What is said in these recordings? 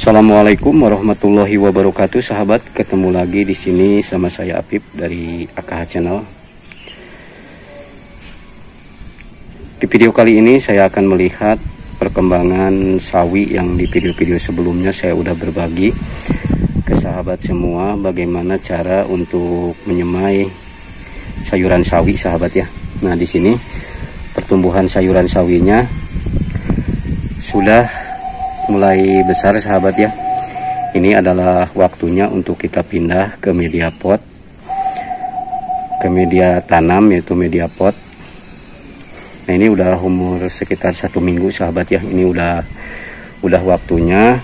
Assalamualaikum warahmatullahi wabarakatuh, sahabat. Ketemu lagi di sini sama saya Apip dari AKH Channel. Di video kali ini saya akan melihat perkembangan sawi yang di video-video sebelumnya saya udah berbagi ke sahabat semua bagaimana cara untuk menyemai sayuran sawi, sahabat ya. Nah, di sini pertumbuhan sayuran sawinya sudah mulai besar, sahabat ya. Ini adalah waktunya untuk kita pindah ke media pot, ke media tanam, yaitu media pot. Nah, ini udah umur sekitar 1 minggu, sahabat ya. Ini udah waktunya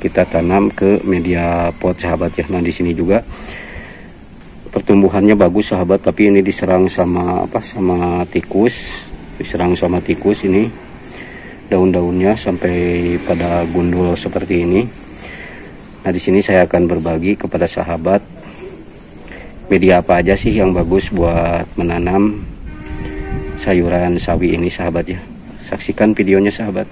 kita tanam ke media pot, sahabat ya. Nah, di sini juga pertumbuhannya bagus, sahabat, tapi ini diserang sama sama tikus. Diserang sama tikus ini. Daun-daunnya sampai pada gundul seperti ini. Nah, di sini saya akan berbagi kepada sahabat media apa aja sih yang bagus buat menanam sayuran sawi ini, sahabat ya. Saksikan videonya, sahabat.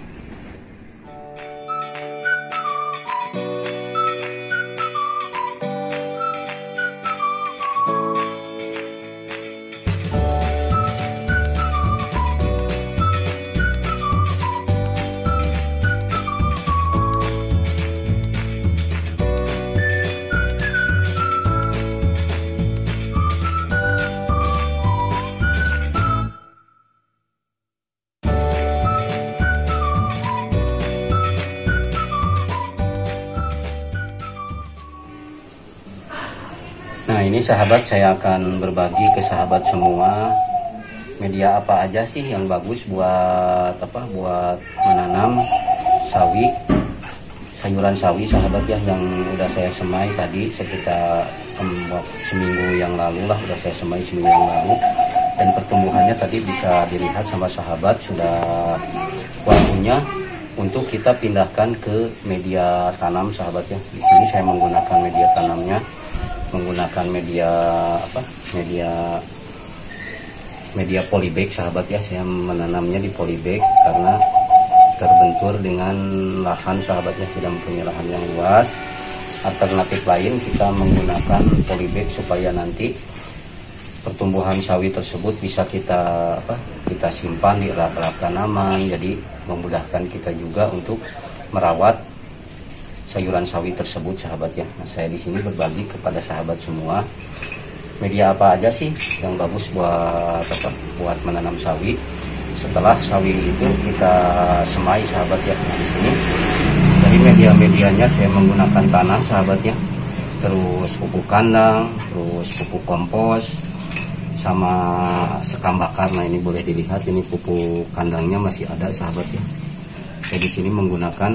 Nah, ini sahabat, saya akan berbagi ke sahabat semua media apa aja sih yang bagus buat buat menanam sawi, sayuran sawi, sahabat ya, yang udah saya semai tadi sekitar seminggu yang lalu lah, udah saya semai seminggu yang lalu, dan pertumbuhannya tadi bisa dilihat sama sahabat. Sudah waktunya untuk kita pindahkan ke media tanam, sahabat ya. Di sini saya menggunakan media tanamnya, menggunakan media polybag, sahabat ya. Saya menanamnya di polybag karena terbentur dengan lahan, sahabat ya, tidak mempunyai lahan yang luas. Alternatif lain kita menggunakan polybag supaya nanti pertumbuhan sawi tersebut bisa kita simpan di rak-rak tanaman, jadi memudahkan kita juga untuk merawat sayuran sawi tersebut, sahabat ya. Nah, saya di sini berbagi kepada sahabat semua media apa aja sih yang bagus buat menanam sawi setelah sawi itu kita semai, sahabat ya. Nah, di sini dari media-medianya saya menggunakan tanah, sahabat ya, terus pupuk kandang, terus pupuk kompos, sama sekam bakar. Nah, ini boleh dilihat, ini pupuk kandangnya masih ada, sahabat ya. Saya di sini menggunakan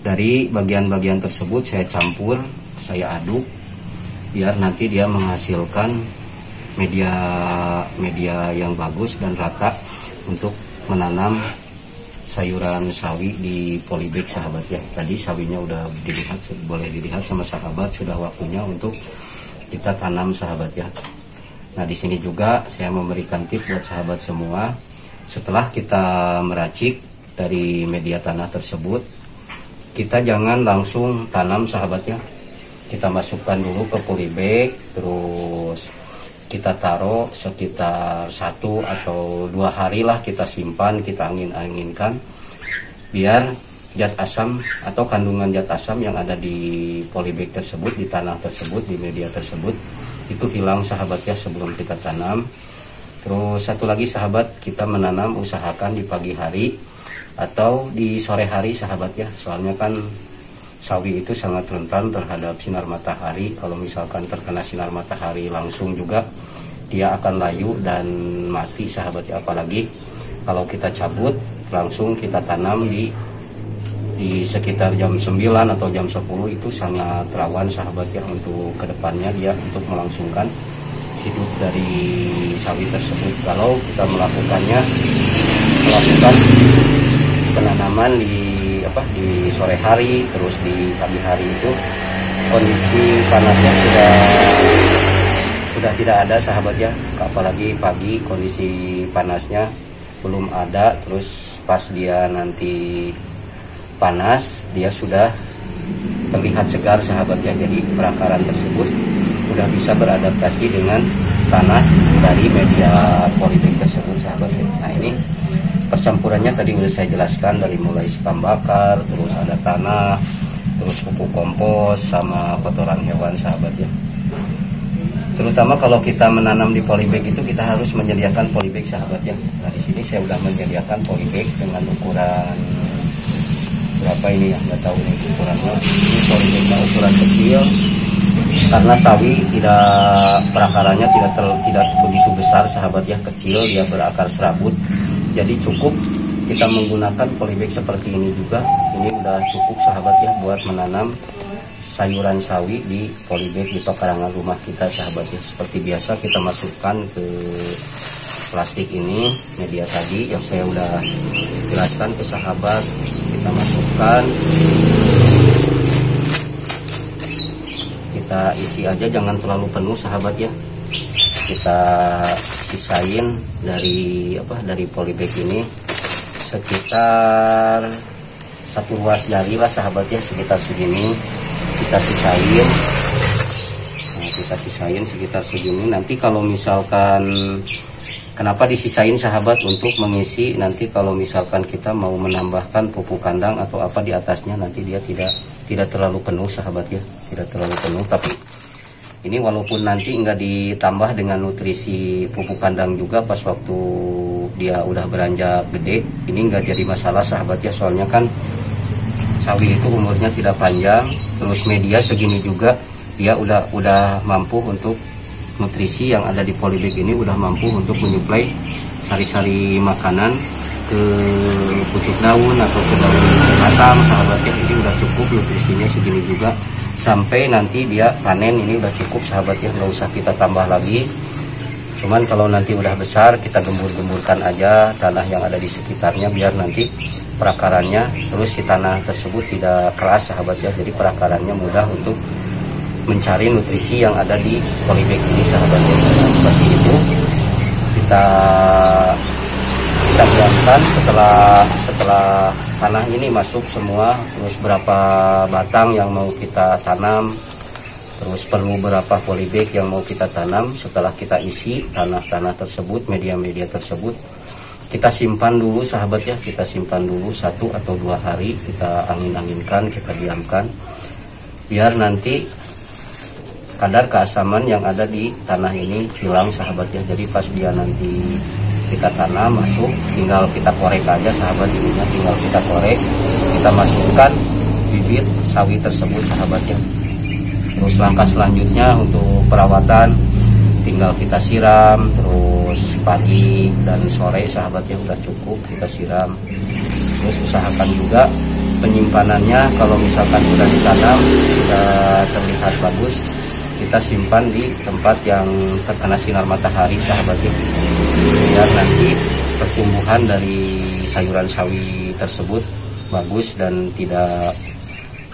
dari bagian-bagian tersebut, saya campur, saya aduk biar nanti dia menghasilkan media yang bagus dan rata untuk menanam sayuran sawi di polybag, sahabat ya. Tadi sawinya udah dilihat, boleh dilihat sama sahabat, sudah waktunya untuk kita tanam, sahabat ya. Nah, di sini juga saya memberikan tips buat sahabat semua. Setelah kita meracik dari media tanah tersebut, kita jangan langsung tanam, sahabat ya. Kita masukkan dulu ke polybag, terus kita taruh sekitar 1 atau 2 hari lah, kita simpan, kita angin-anginkan biar zat asam atau kandungan zat asam yang ada di polybag tersebut, di tanah tersebut, di media tersebut, itu hilang, sahabat ya, sebelum kita tanam. Terus satu lagi, sahabat, kita menanam usahakan di pagi hari atau di sore hari, sahabat ya. Soalnya kan sawi itu sangat rentan terhadap sinar matahari. Kalau misalkan terkena sinar matahari langsung juga dia akan layu dan mati, sahabat ya. Apalagi kalau kita cabut langsung kita tanam di sekitar jam 9 atau jam 10, itu sangat rawan, sahabat ya, untuk kedepannya dia untuk melangsungkan hidup dari sawi tersebut. Kalau kita melakukan penanaman di sore hari, terus di pagi hari, itu kondisi panasnya sudah tidak ada, sahabat ya. Apalagi pagi kondisi panasnya belum ada, terus pas dia nanti panas dia sudah terlihat segar sahabat ya. Jadi perakaran tersebut udah bisa beradaptasi dengan tanah dari media polybag tersebut sahabat ya. Nah ini percampurannya tadi udah saya jelaskan, dari mulai spam bakar, terus ada tanah, terus pupuk kompos sama kotoran hewan sahabat ya. Terutama kalau kita menanam di polybag itu kita harus menyediakan polybag sahabat ya. Nah di sini saya udah menyediakan polybag dengan ukuran berapa ini ya, nggak tahu ini ukurannya. Ini polybagnya ukuran kecil karena sawi perakarannya tidak begitu besar sahabat ya, kecil, dia berakar serabut. Jadi cukup kita menggunakan polybag seperti ini juga. Ini udah cukup sahabat ya buat menanam sayuran sawi di polybag di pekarangan rumah kita sahabat ya. Seperti biasa kita masukkan ke plastik ini media tadi yang saya udah jelaskan ke sahabat. Kita masukkan, kita isi aja, jangan terlalu penuh sahabat ya. Kita sisain dari polybag ini sekitar 1 ruas jari lah sahabat ya, sekitar segini kita sisain. Nah, kita sisain sekitar segini. Nanti kalau misalkan, kenapa disisain sahabat, untuk mengisi nanti kalau misalkan kita mau menambahkan pupuk kandang atau apa di atasnya, nanti dia tidak terlalu penuh sahabat ya, tidak terlalu penuh. Tapi ini walaupun nanti enggak ditambah dengan nutrisi pupuk kandang juga pas waktu dia udah beranjak gede, ini enggak jadi masalah sahabat ya. Soalnya kan sawi itu umurnya tidak panjang, terus media segini juga dia udah mampu untuk nutrisi yang ada di polybag ini, udah mampu untuk menyuplai sari-sari makanan ke pucuk daun atau ke daun batang sahabat ya. Ini udah cukup nutrisinya segini juga, sampai nanti dia panen ini udah cukup sahabat ya, nggak usah kita tambah lagi. Cuman kalau nanti udah besar kita gembur-gemburkan aja tanah yang ada di sekitarnya biar nanti perakarannya, terus si tanah tersebut tidak keras sahabat ya. Jadi perakarannya mudah untuk mencari nutrisi yang ada di polybag ini sahabat ya. Nah, seperti itu kita diamkan setelah tanah ini masuk semua, terus berapa batang yang mau kita tanam, terus perlu berapa polybag yang mau kita tanam. Setelah kita isi tanah-tanah tersebut, media-media tersebut, kita simpan dulu sahabat ya. Kita simpan dulu 1 atau 2 hari, kita angin-anginkan, kita diamkan biar nanti kadar keasaman yang ada di tanah ini hilang sahabat ya. Jadi pas dia nanti kita tanam masuk, tinggal kita korek aja sahabat, ininya tinggal kita korek, kita masukkan bibit sawi tersebut sahabat ya. Terus langkah selanjutnya untuk perawatan tinggal kita siram, terus pagi dan sore sahabat ya, udah cukup kita siram. Terus usahakan juga penyimpanannya, kalau misalkan sudah ditanam sudah terlihat bagus, kita simpan di tempat yang terkena sinar matahari sahabat ya, biar nanti pertumbuhan dari sayuran sawi tersebut bagus dan tidak,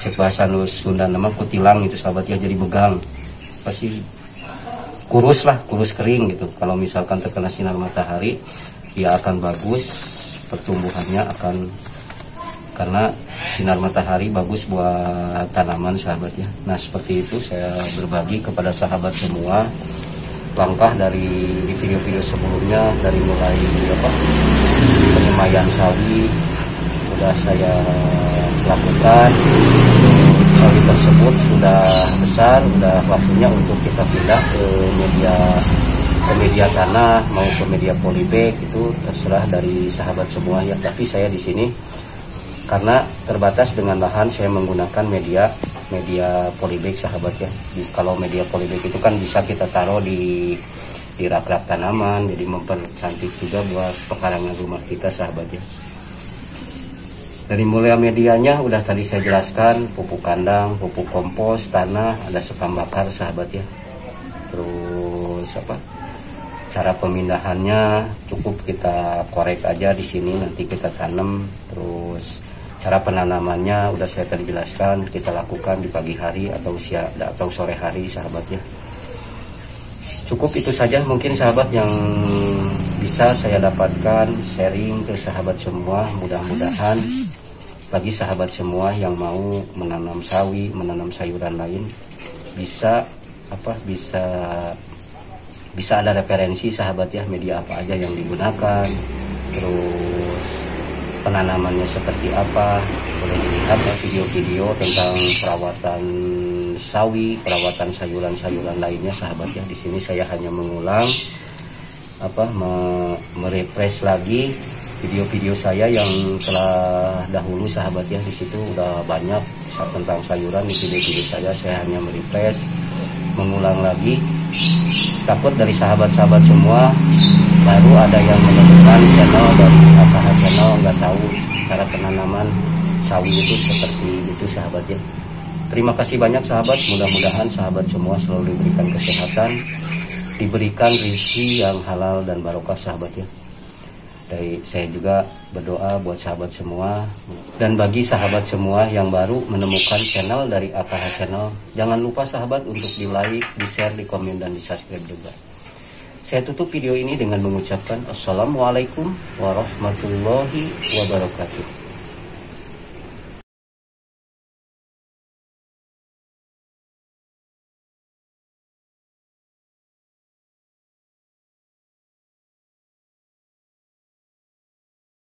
cek bahasa Sunda nama kutilang itu sahabat ya, jadi begang, pasti kurus lah, kurus kering gitu. Kalau misalkan terkena sinar matahari dia akan bagus, pertumbuhannya akan, karena sinar matahari bagus buat tanaman sahabat ya. Nah seperti itu saya berbagi kepada sahabat semua langkah dari di video-video sebelumnya, dari mulai penyemaian sawi sudah saya lakukan. Sawi tersebut sudah besar, sudah waktunya untuk kita pindah ke media tanah, mau ke media polybag, itu terserah dari sahabat semua ya. Tapi saya di sini karena terbatas dengan lahan, saya menggunakan media polybag sahabat ya. Kalau media polybag itu kan bisa kita taruh di rak-rak tanaman, jadi mempercantik juga buat pekarangan rumah kita sahabat ya. Dari mulai medianya udah tadi saya jelaskan, pupuk kandang, pupuk kompos, tanah, ada spam bakar sahabat ya. Terus cara pemindahannya cukup kita korek aja di sini, nanti kita tanam. Terus cara penanamannya udah saya tadi jelaskan, kita lakukan di pagi hari atau sore hari sahabat ya. Cukup itu saja mungkin sahabat yang bisa saya dapatkan sharing ke sahabat semua. Mudah-mudahan bagi sahabat semua yang mau menanam sawi, menanam sayuran lain, bisa bisa ada referensi sahabat ya, media apa aja yang digunakan, terus penanamannya seperti apa. Boleh dilihat ya video-video tentang perawatan sawi, perawatan sayuran-sayuran lainnya sahabat ya. Di sini saya hanya mengulang merefresh lagi video-video saya yang telah dahulu sahabat ya. Di situ udah banyak tentang sayuran di video-video saya hanya merefresh, mengulang lagi. Takut dari sahabat-sahabat semua baru ada yang menemukan channel dari AKH Channel, nggak tahu cara penanaman sawi itu seperti itu sahabat ya. Terima kasih banyak sahabat, mudah-mudahan sahabat semua selalu diberikan kesehatan, diberikan rezeki yang halal dan barokah sahabat ya. Saya juga berdoa buat sahabat semua, dan bagi sahabat semua yang baru menemukan channel dari AKH Channel, jangan lupa sahabat untuk di like, di share, di komen, dan di subscribe juga. Saya tutup video ini dengan mengucapkan Assalamualaikum warahmatullahi wabarakatuh.